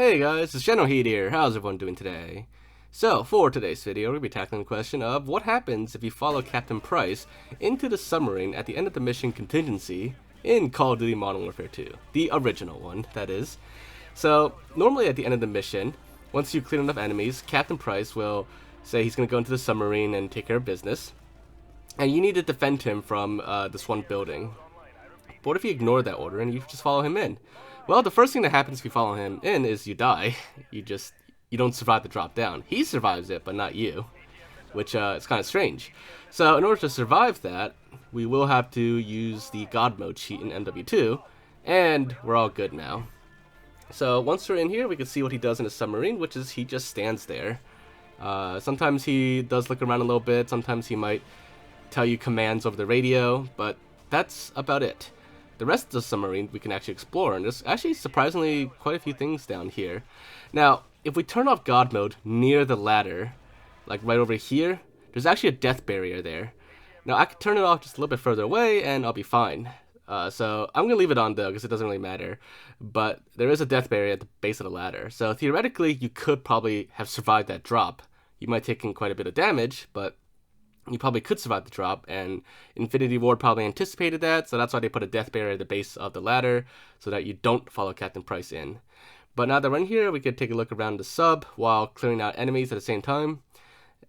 Hey guys, it's Generalkidd here. How's everyone doing today? So, for today's video, we're going to be tackling the question of what happens if you follow Captain Price into the submarine at the end of the mission Contingency in Call of Duty Modern Warfare 2. The original one, that is. So, normally at the end of the mission, once you clear enough enemies, Captain Price will say he's going to go into the submarine and take care of business. And you need to defend him from this one building. But what if you ignore that order and you just follow him in? Well, the first thing that happens if you follow him in is you die. You don't survive the drop down. He survives it, but not you, which is kind of strange. So in order to survive that, we will have to use the God mode cheat in MW2, and we're all good now. So once we're in here, we can see what he does in a submarine, which is he just stands there. Sometimes he does look around a little bit, sometimes he might tell you commands over the radio, but that's about it. The rest of the submarine we can actually explore, and there's actually surprisingly quite a few things down here. Now, if we turn off God mode near the ladder, like right over here, there's actually a death barrier there. Now, I could turn it off just a little bit further away, and I'll be fine. So I'm going to leave it on, though, because it doesn't really matter. But there is a death barrier at the base of the ladder. So theoretically, you could probably have survived that drop. You might take in quite a bit of damage, but you probably could survive the drop, and Infinity Ward probably anticipated that, so that's why they put a death barrier at the base of the ladder, so that you don't follow Captain Price in. But now that we're in here, we could take a look around the sub while clearing out enemies at the same time,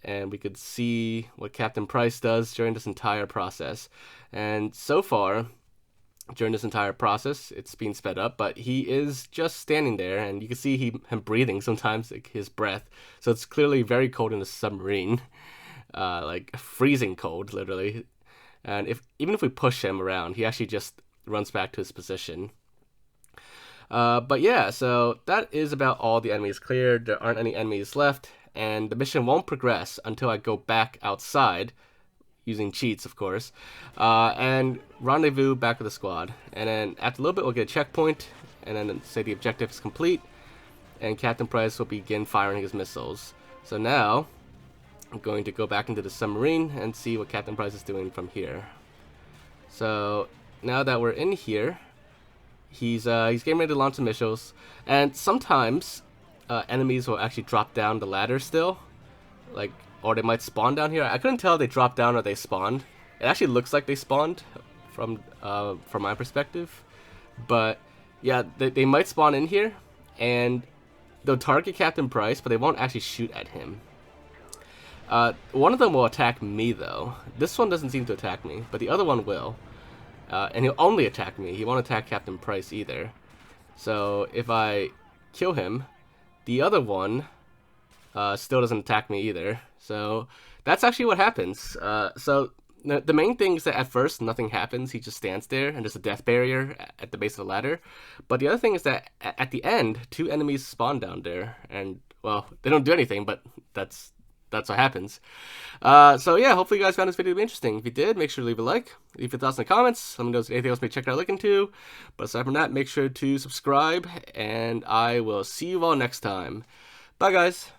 and we could see what Captain Price does during this entire process. And so far, during this entire process, it's being sped up, but he is just standing there, and you can see him breathing sometimes, like his breath, so it's clearly very cold in the submarine. Like freezing cold, literally. And even if we push him around, he actually just runs back to his position. But yeah, so that is about all the enemies cleared. There aren't any enemies left, and the mission won't progress until I go back outside, using cheats, of course, and rendezvous back with the squad. And then after a little bit, we'll get a checkpoint, and then say the objective is complete, and Captain Price will begin firing his missiles. So now I'm going to go back into the submarine and see what Captain Price is doing from here. So now that we're in here, he's getting ready to launch some missiles, and sometimes enemies will actually drop down the ladder still, like, or they might spawn down here. I couldn't tell if they dropped down or they spawned. It actually looks like they spawned from my perspective, but yeah, they might spawn in here, and they'll target Captain Price, but they won't actually shoot at him. One of them will attack me, though. This one doesn't seem to attack me, but the other one will. And he'll only attack me. He won't attack Captain Price either. So if I kill him, the other one still doesn't attack me either. So that's actually what happens. So the main thing is that at first nothing happens. He just stands there, and there's a death barrier at the base of the ladder. But the other thing is that at the end, 2 enemies spawn down there. And, well, they don't do anything, but that's what happens. So yeah, hopefully you guys found this video to be interesting. If you did, make sure to leave a like, leave your thoughts in the comments, let me know if there's anything else you may check out look into. But aside from that, make sure to subscribe, and I will see you all next time. Bye guys.